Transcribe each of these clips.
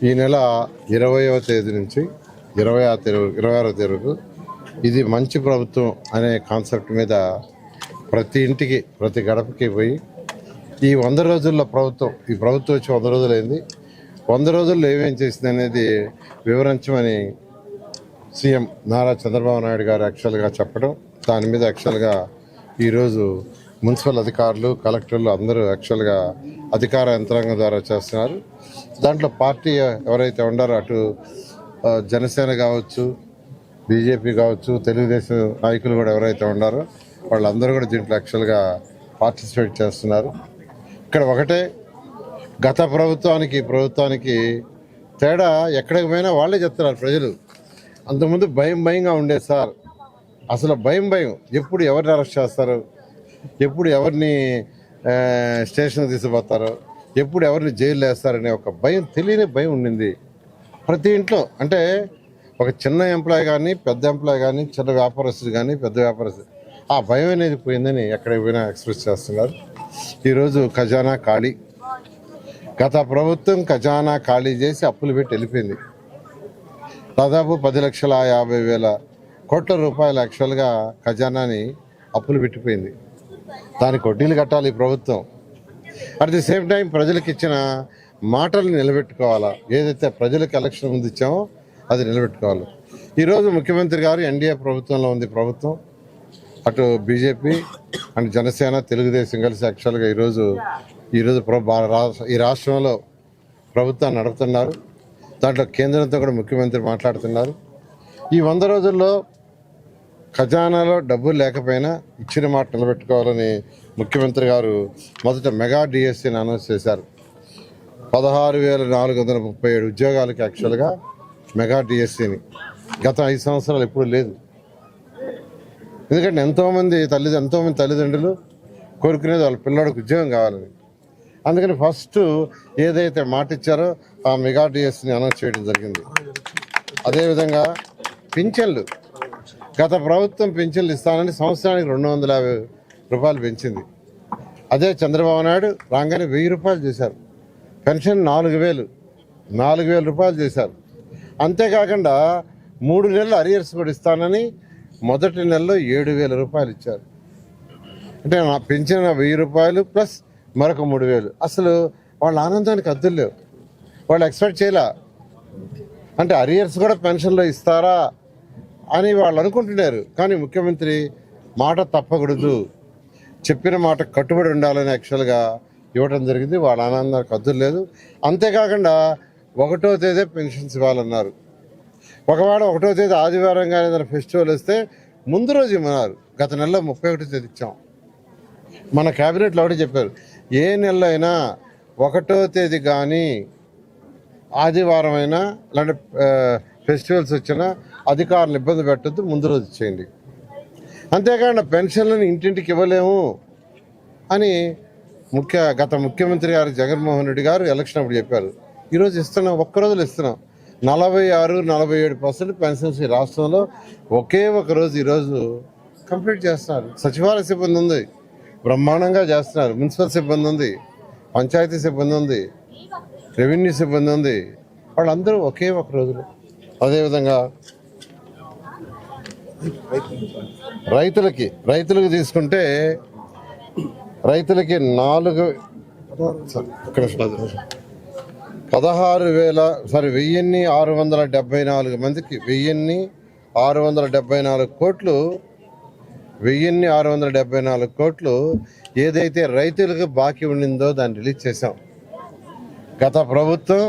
ఈ నెల 20వ తేదీ నుంచి 26వ తేదీ ఇది మంచి ప్రభుత్వం అనే కాన్సెప్ట్ మీద ప్రతి ఇంటికి ప్రతి గడపకి పోయి ఈ 100 రోజుల్లో ఈ ప్రభుత్వం వచ్చి 100 రోజులైంది, 100 రోజుల్లో ఏమేం చేసింది అనేది వివరించమని సీఎం నారా చంద్రబాబు నాయుడు గారు యాక్చువల్గా చెప్పడం, దాని మీద యాక్చువల్గా ఈరోజు మున్సిపల్ అధికారులు, కలెక్టర్లు అందరూ యాక్చువల్గా అధికార యంత్రాంగం ద్వారా చేస్తున్నారు. దాంట్లో పార్టీ ఎవరైతే ఉండారో అటు జనసేన కావచ్చు, బీజేపీ కావచ్చు, తెలుగుదేశం నాయకులు కూడా ఎవరైతే ఉండారో వాళ్ళందరూ కూడా దీంట్లో యాక్చువల్గా పార్టిసిపేట్ చేస్తున్నారు. ఇక్కడ ఒకటే, గత ప్రభుత్వానికి తేడా ఎక్కడికి పోయినా వాళ్ళే చెప్తున్నారు ప్రజలు. అంతకుముందు భయంగా ఉండేది సార్, అసలు భయం ఎప్పుడు ఎవరిని అరెస్ట్ చేస్తారు, ఎప్పుడు ఎవరిని స్టేషన్ తీసుకుపోతారో, ఎప్పుడు ఎవరిని జైలు వేస్తారనే ఒక తెలియని భయం ఉండింది ప్రతి ఇంట్లో. అంటే ఒక చిన్న ఎంప్లాయ్ కానీ, పెద్ద ఎంప్లాయ్ కానీ, చిన్న వ్యాపారస్తుడు కానీ, పెద్ద వ్యాపారస్తుడు, ఆ భయం అనేది పోయిందని ఎక్కడికి పోయినా ఎక్స్ప్రెస్ చేస్తున్నారు. ఈరోజు ఖజానా ఖాళీ, గత ప్రభుత్వం ఖజానా ఖాళీ చేసి అప్పులు పెట్టి వెళ్ళిపోయింది. దాదాపు 10,50,000 కోట్ల రూపాయలు యాక్చువల్గా ఖజానాని అప్పులు పెట్టిపోయింది. దానికి వడ్డీలు కట్టాలి ఈ ప్రభుత్వం. అట్ ది సేమ్ టైం ప్రజలకు ఇచ్చిన మాటలు నిలబెట్టుకోవాలా, ఏదైతే ప్రజలకు ఎలక్షన్ ముందు ఇచ్చామో అది నిలబెట్టుకోవాలి. ఈరోజు ముఖ్యమంత్రి గారు ఎన్డీఏ ప్రభుత్వంలో ఉంది ప్రభుత్వం, అటు బీజేపీ అండ్ జనసేన, తెలుగుదేశం కలిసి యాక్చువల్గా ఈరోజు ఈ రాష్ట్రంలో ప్రభుత్వాన్ని నడుపుతున్నారు. దాంట్లో కేంద్రంతో కూడా ముఖ్యమంత్రి మాట్లాడుతున్నారు. ఈ 100 రోజుల్లో ఖజానాలో డబ్బులు లేకపోయినా ఇచ్చిన మాట నిలబెట్టుకోవాలని ముఖ్యమంత్రి గారు మొదట మెగా డిఎస్సీని అనౌన్స్ చేశారు. 16,437 ఉద్యోగాలకి యాక్చువల్గా మెగా డిఎస్సీని గత 5 సంవత్సరాలు ఎప్పుడు లేదు. ఎందుకంటే ఎంతోమంది తల్లిదండ్రులు కోరుకునేది వాళ్ళ పిల్లడికి ఉద్యోగం కావాలని. అందుకని ఫస్ట్ ఏదైతే మాట ఇచ్చారో ఆ మెగా డిఎస్సీని అనౌన్స్ చేయడం జరిగింది. అదేవిధంగా పింఛన్లు, గత ప్రభుత్వం పింఛన్లు ఇస్తానని సంవత్సరానికి 250 రూపాయలు పెంచింది. అదే చంద్రబాబు నాయుడు రాగానే 1000 రూపాయలు చేశారు. పెన్షన్ 4,000 రూపాయలు చేశారు. అంతేకాకుండా 3 నెలలు అరియర్స్ కూడా ఇస్తానని మొదటి నెలలో 7,000 రూపాయలు ఇచ్చారు. అంటే నా పెంచిన 1000 రూపాయలు ప్లస్ మరొక 3,000. అసలు వాళ్ళ ఆనందానికి అద్దులు లేవు, వాళ్ళు ఎక్స్పెక్ట్ చేయలే. అంటే అరియర్స్ కూడా పెన్షన్లో ఇస్తారా అని వాళ్ళు అనుకుంటున్నారు. కానీ ముఖ్యమంత్రి మాట తప్పకూడదు, చెప్పిన మాట కట్టుబడి ఉండాలని యాక్చువల్గా ఇవ్వడం జరిగింది. వాళ్ళ ఆనందానికి అద్దులు లేదు. అంతేకాకుండా 1వ తేదీ పెన్షన్స్ ఇవ్వాలన్నారు. ఒకవేళ 1వ తేదీ ఆదివారం కానీ ఏదైనా ఫెస్టివల్ వస్తే ముందు రోజు ఇవ్వన్నారు. గత నెలలో 31వ తేదీ ఇచ్చాం. మన క్యాబినెట్లో ఒకటి చెప్పారు, ఏ నెలలో అయినా 1వ తేదీ కానీ ఆదివారం అయినా ఇలాంటి ఫెస్టివల్స్ వచ్చినా అధికారులు ఇబ్బంది పెట్టద్దు, ముందు రోజు ఇచ్చేయండి. అంతేకాకుండా పెన్షన్లను ఇంటింటికి ఇవ్వలేము అని గత ముఖ్యమంత్రి గారు జగన్మోహన్ రెడ్డి గారు ఎలక్షన్ అప్పుడు చెప్పారు. ఈరోజు ఇస్తున్నాం, ఒక్కరోజులు ఇస్తున్నాం. 46-47% పెన్షన్స్ ఈ రాష్ట్రంలో ఒకే ఒక రోజు ఈరోజు కంప్లీట్ చేస్తున్నారు. సచివాలయ సిబ్బంది ఉంది, బ్రహ్మాండంగా చేస్తున్నారు. మున్సిపల్ సిబ్బంది ఉంది, పంచాయతీ సిబ్బంది ఉంది, రెవెన్యూ సిబ్బంది ఉంది. వాళ్ళందరూ ఒకే ఒక రోజులో. అదేవిధంగా రైతులకి తీసుకుంటే రైతులకి 1,674 మందికి 1,674 కోట్లు 1,674 కోట్లు ఏదైతే రైతులకు బాకీ ఉండిందో దాన్ని రిలీజ్ చేశాం. గత ప్రభుత్వం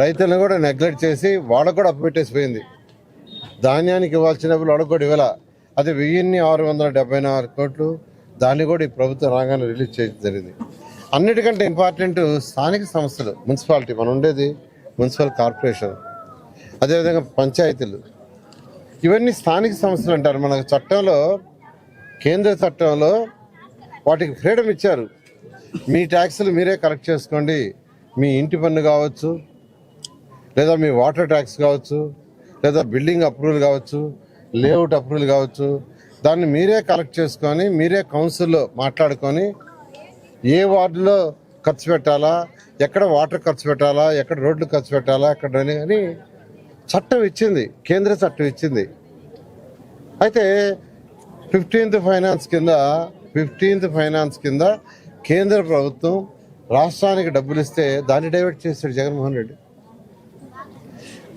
రైతులను కూడా నెగ్లెక్ట్ చేసి వాళ్ళకు కూడా అప్పు పెట్టేసిపోయింది. ధాన్యానికి ఇవ్వాల్సినప్పుడు వాళ్ళకు కూడా ఇవ్వాల. అది 1,674 కోట్లు, దాన్ని కూడా ఈ ప్రభుత్వం రాగానే రిలీజ్ చేయడం జరిగింది. అన్నిటికంటే ఇంపార్టెంట్ స్థానిక సంస్థలు, మున్సిపాలిటీ, మనం ఉండేది మున్సిపల్ కార్పొరేషన్, అదేవిధంగా పంచాయతీలు, ఇవన్నీ స్థానిక సంస్థలు అంటారు. మన చట్టంలో, కేంద్ర చట్టంలో వాటికి ఫ్రీడమ్ ఇచ్చారు. మీ ట్యాక్సులు మీరే కలెక్ట్ చేసుకోండి, మీ ఇంటి పన్ను కావచ్చు, లేదా మీ వాటర్ ట్యాక్స్ కావచ్చు, లేదా బిల్డింగ్ అప్రూవల్ కావచ్చు, లేఅవుట్ అప్రూవల్ కావచ్చు, దాన్ని మీరే కలెక్ట్ చేసుకొని మీరే కౌన్సిల్లో మాట్లాడుకొని ఏ వార్డులో ఖర్చు పెట్టాలా, ఎక్కడ వాటర్ ఖర్చు పెట్టాలా, ఎక్కడ రోడ్లు ఖర్చు పెట్టాలా, ఎక్కడ అని చట్టం ఇచ్చింది, కేంద్ర చట్టం ఇచ్చింది. అయితే 15th ఫైనాన్స్ కింద కేంద్ర ప్రభుత్వం రాష్ట్రానికి డబ్బులు ఇస్తే దాన్ని డైవర్ట్ చేశాడు జగన్మోహన్ రెడ్డి.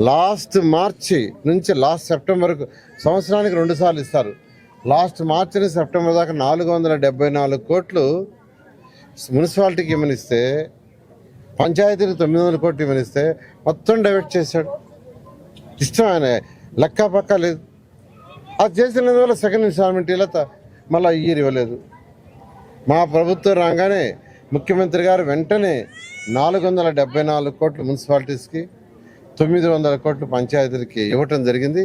లాస్ట్ మార్చి నుంచి లాస్ట్ సెప్టెంబర్ వరకు సంవత్సరానికి 2 సార్లు ఇస్తారు. లాస్ట్ మార్చి నుంచి సెప్టెంబర్ దాకా 474 కోట్లు మున్సిపాలిటీకి ఇవ్వనిస్తే, పంచాయతీకి 900 కోట్లు ఇవ్వనిస్తే మొత్తం డైవర్ట్ చేశాడు. ఇష్టం ఆయన లెక్క పక్క లేదు. అది చేసినందువల్ల సెకండ్ ఇన్స్టాల్మెంట్ ఇలా మళ్ళీ ఇయర్ ఇవ్వలేదు. మా ప్రభుత్వం రాగానే ముఖ్యమంత్రి గారు వెంటనే 474 కోట్లు మున్సిపాలిటీస్కి, 900 కోట్లు పంచాయతీలకి ఇవ్వటం జరిగింది.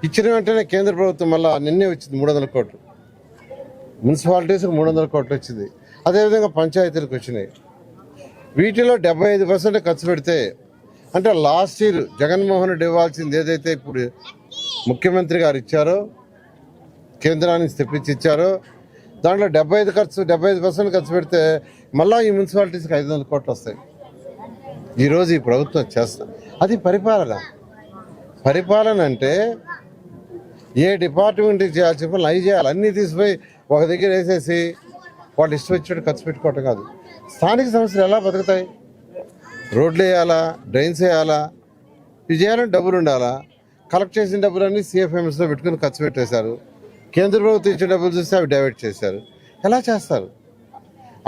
ఇచ్చిన వెంటనే కేంద్ర ప్రభుత్వం మళ్ళీ నిన్నే వచ్చింది 300 కోట్లు మున్సిపాలిటీస్కి 300 కోట్లు వచ్చింది. అదేవిధంగా పంచాయతీలకు వచ్చినాయి. వీటిలో 75% ఖర్చు పెడితే, అంటే లాస్ట్ ఇయర్ జగన్మోహన్ రెడ్డి ఇవ్వాల్సింది ఏదైతే ఇప్పుడు ముఖ్యమంత్రి గారు ఇచ్చారో, కేంద్రానికి తెప్పించి ఇచ్చారో, దాంట్లో 75% ఖర్చు పెడితే మళ్ళీ ఈ మున్సిపాలిటీస్కి 500 కోట్లు వస్తాయి. ఈరోజు ఈ ప్రభుత్వం చేస్తాం. అది పరిపాలన అంటే ఏ డిపార్ట్మెంట్కి చేయాల్సిన పనులు అవి చేయాలి. అన్నీ తీసిపోయి ఒక దగ్గర వేసేసి వాళ్ళు ఇష్టం వచ్చినట్టు ఖర్చు పెట్టుకోవటం కాదు. స్థానిక సంస్థలు ఎలా బతుకుతాయి? రోడ్లు వేయాలా, డ్రైన్స్ వేయాలా, ఇవి చేయాలంటే డబ్బులు ఉండాలా. కలెక్ట్ చేసిన డబ్బులన్నీ CFMSలో పెట్టుకుని ఖర్చు పెట్టేశారు. కేంద్ర ప్రభుత్వం ఇచ్చిన డబ్బులు చూస్తే అవి డైవర్ట్ చేశారు. ఎలా చేస్తారు?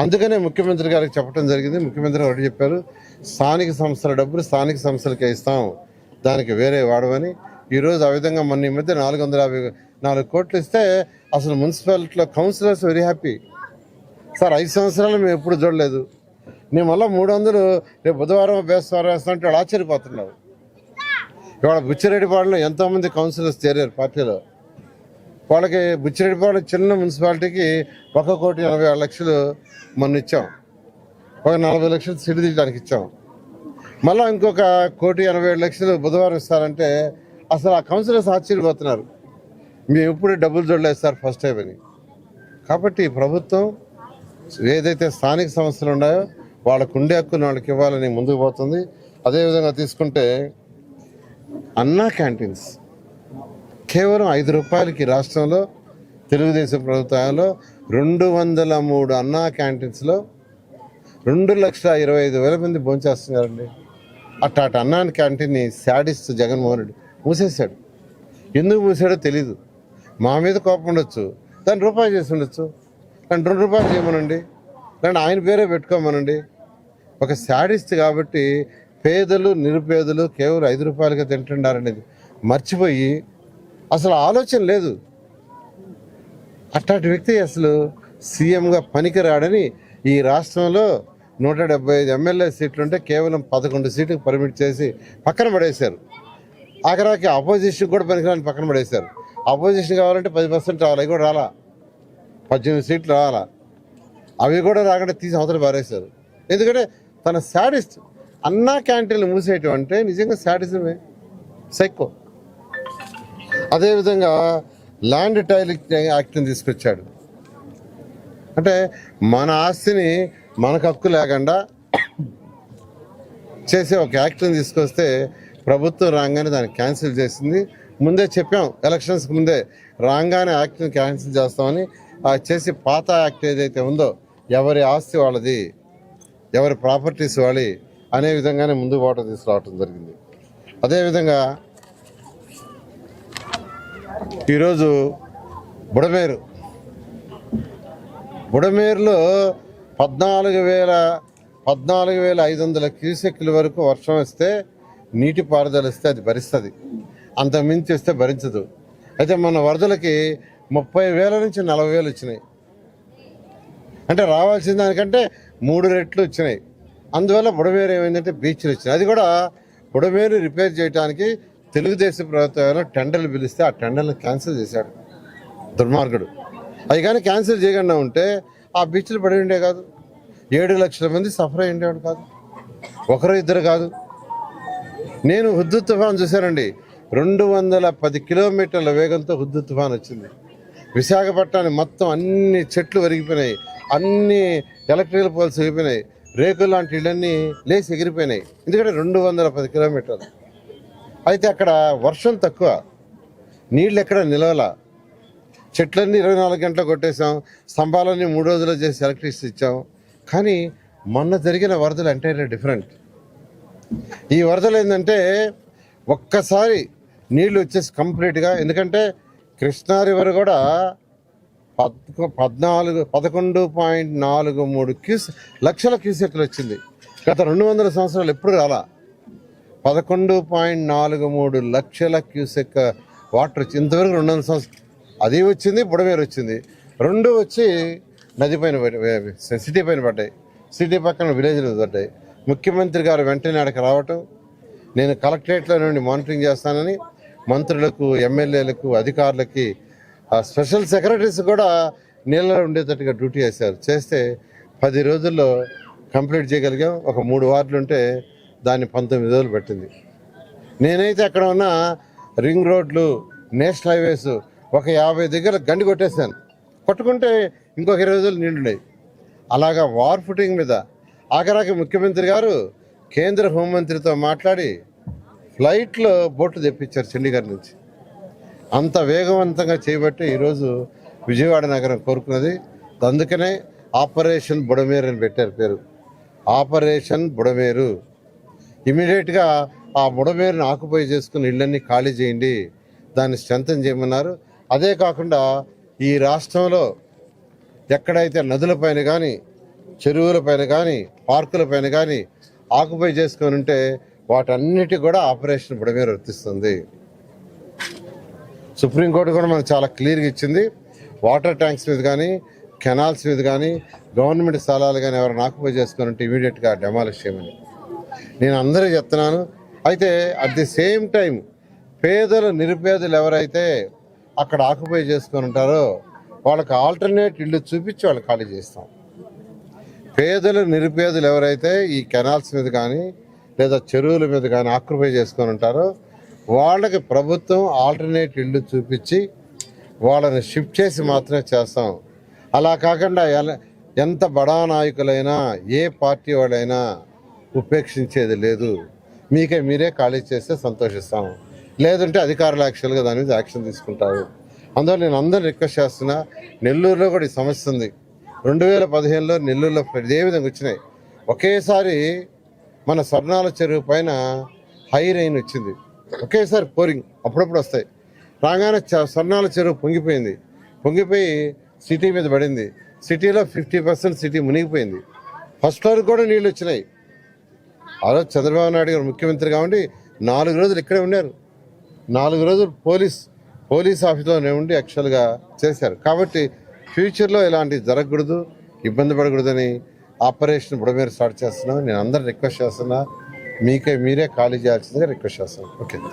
అందుకనే ముఖ్యమంత్రి గారికి చెప్పడం జరిగింది. ముఖ్యమంత్రి గారు చెప్పారు, స్థానిక సంస్థల డబ్బులు స్థానిక సంస్థలకే ఇస్తాం, దానికి వేరే వాడమని. ఈరోజు ఆ విధంగా మొన్న ఈ మధ్య 454 కోట్లు ఇస్తే అసలు మున్సిపాలిటీలో కౌన్సిలర్స్ వెరీ హ్యాపీ. సార్ 5 సంవత్సరాలు మేము ఎప్పుడు చూడలేదు, నేను మళ్ళీ 300 రేపు బుధవారం బేస్తవారం వేస్తానంటే వాళ్ళు ఆశ్చర్యపోతున్నారు. ఇవాళ బుచ్చిరెడ్డిపాడులో ఎంతోమంది కౌన్సిలర్స్ చేరారు పార్టీలో. వాళ్ళకి బుచ్చిరెడ్డిపాడు చిన్న మున్సిపాలిటీకి 1,80,00,000 మొన్న ఇచ్చాం. ఒక 40 లక్షలు సిడి తీయడానికి ఇచ్చాం. మళ్ళీ ఇంకొక 1,87,00,000 బుధవారం ఇస్తారంటే అసలు ఆ కౌన్సిలర్స్ ఆశ్చర్యపోతున్నారు, మేము ఎప్పుడు డబ్బులు చూడలేదు సార్ ఫస్ట్ టైం అని. కాబట్టి ప్రభుత్వం ఏదైతే స్థానిక సంస్థలు ఉన్నాయో వాళ్ళకు ఉండే హక్కును వాళ్ళకి ఇవ్వాలని ముందుకు పోతుంది. అదేవిధంగా తీసుకుంటే అన్నా క్యాంటీన్స్ కేవలం 5 రూపాయలకి రాష్ట్రంలో తెలుగుదేశం ప్రభుత్వంలో 203 అన్నా క్యాంటీన్స్లో 2,25,000 మంది భోంచేస్తున్నారండి. అట్టాటి అన్నా క్యాంటీన్ని శాడిస్ట్ జగన్మోహన్ రెడ్డి మూసేశాడు. ఎందుకు మూసాడో తెలీదు. మా మీద కోపం ఉండొచ్చు, దాన్ని రూపాయి చేసి ఉండొచ్చు, దాన్ని 2 రూపాయలు చేయమనండి, దాన్ని ఆయన పేరే పెట్టుకోమనండి. ఒక శాడిస్ట్ కాబట్టి పేదలు నిరుపేదలు కేవలం 5 రూపాయలుగా తింటున్నారనేది మర్చిపోయి అసలు ఆలోచన లేదు. అట్లాంటి వ్యక్తి అసలు సీఎంగా పనికిరాడని ఈ రాష్ట్రంలో 175 ఎమ్మెల్యే సీట్లుంటే కేవలం 11 సీట్లకు పర్మిట్ చేసి పక్కన పడేశారు. ఆఖరాకి అపోజిషన్ కూడా పనికిరాని పక్కన పడేశారు. అపోజిషన్ కావాలంటే 10% రావాలి, అవి కూడా రాలా. 18 సీట్లు రావాలా, అవి కూడా రాకుండా తీసి అవతల పారేశారు. ఎందుకంటే తన శాడిస్ట్. అన్నా క్యాంటీన్లు మూసేయటం అంటే నిజంగా శాడిజమే, సైకో. అదేవిధంగా ల్యాండ్ టైలింగ్ యాక్ట్ని తీసుకొచ్చాడు. అంటే మన ఆస్తిని మనకు హక్కు లేకుండా చేసే ఒక యాక్ట్ని తీసుకొస్తే ప్రభుత్వం రాగానే దాన్ని క్యాన్సిల్ చేసింది. ముందే చెప్పాం, ఎలక్షన్స్కి ముందే రాగానే యాక్ట్ని క్యాన్సిల్ చేస్తామని. చేసి పాత యాక్ట్ ఏదైతే ఉందో ఎవరి ఆస్తి వాళ్ళది, ఎవరి ప్రాపర్టీస్ వాళ్ళి అనే విధంగానే ముందు ఓటర్ తీసుకురావటం జరిగింది. అదేవిధంగా ఈరోజు బుడమేరులో 14,500 క్యూసెక్ల వరకు వర్షం వస్తే నీటిపారుదల ఇస్తే అది భరిస్తుంది, అంత మించి వస్తే భరించదు. అయితే మన వరదలకి 30,000 నుంచి 40,000 వచ్చినాయి. అంటే రావాల్సిన దానికంటే 3 రెట్లు వచ్చినాయి. అందువల్ల బుడమేరు ఏమైందంటే బీచ్లు వచ్చినాయి. అది కూడా బుడమేరు రిపేర్ చేయడానికి తెలుగుదేశం ప్రభుత్వంలో టెండర్లు పిలిస్తే ఆ టెండర్లు క్యాన్సిల్ చేశాడు దుర్మార్గుడు. అవి కానీ క్యాన్సిల్ చేయకుండా ఉంటే ఆ బీచ్లు పడి ఉండే కాదు, 7 లక్షల మంది సఫర్ అయి ఉండేవాడు కాదు, 1-2 కాదు. నేను హుద్దు తుఫాన్ చూశానండి, 210 కిలోమీటర్ల వేగంతో హుద్దు తుఫాన్ వచ్చింది. విశాఖపట్నాన్ని మొత్తం అన్ని చెట్లు వరిగిపోయినాయి, అన్ని ఎలక్ట్రికల్ పోల్స్ విరిగిపోయినాయి. రేకులు లాంటి ఇళ్ళన్నీ లేచి ఎగిరిపోయినాయి. ఎందుకంటే 210 కిలోమీటర్లు. అయితే అక్కడ వర్షం తక్కువ, నీళ్ళు ఎక్కడ నిలవల, చెట్లన్నీ 24 గంటలు కొట్టేసాం, స్తంభాలన్నీ 3 రోజుల్లో చేసి ఎలక్ట్రిసిటీ ఇచ్చాం. కానీ మొన్న జరిగిన వరదలు ఎంటైర్లీ డిఫరెంట్. ఈ వరదలు ఏంటంటే ఒక్కసారి నీళ్లు వచ్చేసి కంప్లీట్గా, ఎందుకంటే కృష్ణా రివర్ కూడా 11.43 లక్షల క్యూసెక్లు వచ్చింది. గత 200 సంవత్సరాలు ఎప్పుడు రాలా. 11.43 లక్షల క్యూసెక్ వాటర్ వచ్చి ఇంతవరకు 200 సంవత్సరాలు. అది వచ్చింది, బుడమేరు వచ్చింది, రెండు వచ్చి నది పైన సిటీ పైన పడ్డాయి, సిటీ పక్కన విలేజ్లు పడ్డాయి. ముఖ్యమంత్రి గారు వెంటనే అక్కడికి రావటం, నేను కలెక్టరేట్లో నుండి మానిటరింగ్ చేస్తానని మంత్రులకు, ఎమ్మెల్యేలకు, అధికారులకి, స్పెషల్ సెక్రటరీస్ కూడా నీళ్ళలో ఉండేటట్టుగా డ్యూటీ చేస్తే 10 రోజుల్లో కంప్లీట్ చేయగలిగాం. ఒక 3 వార్డులు ఉంటే దాన్ని 19 రోజులు పట్టింది. నేనైతే అక్కడ ఉన్న రింగ్ రోడ్లు, నేషనల్ హైవేస్ ఒక 50 దగ్గర గండి కొట్టేశాను. కొట్టుకుంటే ఇంకొక 20 రోజులు నీళ్లున్నాయి. అలాగా వార్ ఫుటింగ్ మీద ఆఖరాకి ముఖ్యమంత్రి గారు కేంద్ర హోంమంత్రితో మాట్లాడి ఫ్లైట్లో బోట్లు తెప్పించారు చండీగఢ్ నుంచి. అంత వేగవంతంగా చేయబట్టి ఈరోజు విజయవాడ నగరం కోరుకున్నది. అందుకనే ఆపరేషన్ బుడమేరు అని పెట్టారు పేరు, ఆపరేషన్ బుడమేరు. ఇమీడియట్గా ఆ బుడమేరుని ఆకుపై చేసుకుని ఇళ్ళన్నీ ఖాళీ చేయండి, దాన్ని స్ట్రెంథన్ చేయమన్నారు. అదే కాకుండా ఈ రాష్ట్రంలో ఎక్కడైతే నదులపైన కానీ, చెరువులపైన కానీ, పార్కులపైన కానీ ఆకుపై చేసుకొని ఉంటే వాటన్నిటి కూడా ఆపరేషన్ బుడమేరు వర్తిస్తుంది. సుప్రీంకోర్టు కూడా మనకు చాలా క్లియర్గా ఇచ్చింది. వాటర్ ట్యాంక్స్ మీద కానీ, కెనాల్స్ మీద కానీ, గవర్నమెంట్ స్థలాలు కానీ ఎవరైనా ఆకుపై చేసుకొని ఉంటే ఇమీడియట్గా డెమాలిష్ చేయమని నేను అందరికీ చెప్తున్నాను. అయితే అట్ ది సేమ్ టైం పేదలు, నిరుపేదలు ఎవరైతే అక్కడ ఆకుపై చేసుకొని ఉంటారో వాళ్ళకి ఆల్టర్నేట్ ఇల్లు చూపించి వాళ్ళు ఖాళీ చేస్తాం. పేదలు, నిరుపేదలు ఎవరైతే ఈ కెనాల్స్ మీద కానీ లేదా చెరువుల మీద కానీ ఆక్యుపై చేసుకొని ఉంటారో వాళ్ళకి ప్రభుత్వం ఆల్టర్నేట్ ఇల్లు చూపించి వాళ్ళని షిఫ్ట్ చేసి మాత్రమే చేస్తాం. అలా కాకుండా ఎంత బడా నాయకులైనా, ఏ పార్టీ వాళ్ళైనా ఉపేక్షించేది లేదు. మీరే ఖాళీ చేస్తే సంతోషిస్తాం, లేదంటే అధికారులు యాక్చువల్గా దాని మీద యాక్షన్ తీసుకుంటారు. అందువల్ల నేను అందరిని రిక్వెస్ట్ చేస్తున్నా, నెల్లూరులో కూడా ఈ సమస్య ఉంది. 2015లో నెల్లూరులో ఇదే విధంగా వచ్చినాయి. ఒకేసారి మన స్వర్ణాల చెరువు పైన హై రైన్ వచ్చింది, ఒకేసారి పోరింగ్ అప్పుడప్పుడు వస్తాయి. రాగానే స్వర్ణాల చెరువు పొంగిపోయి సిటీ మీద పడింది. సిటీలో 50% సిటీ మునిగిపోయింది. ఫస్ట్ ఫ్లోర్ కూడా నీళ్ళు వచ్చినాయి. ఆ రోజు చంద్రబాబు నాయుడు గారు ముఖ్యమంత్రిగా ఉండి 4 రోజులు ఇక్కడే ఉన్నారు. 4 రోజులు పోలీస్ ఆఫీస్లోనే ఉండి యాక్చువల్గా చేశారు. కాబట్టి ఫ్యూచర్లో ఇలాంటివి జరగకూడదు, ఇబ్బంది పడకూడదని ఆపరేషన్ బుడమేరు స్టార్ట్ చేస్తున్నాం. నేను అందరిని రిక్వెస్ట్ చేస్తున్నా, మీరే ఖాళీ చేయాల్సిందిగా రిక్వెస్ట్ చేస్తున్నాను. Okay, thank you.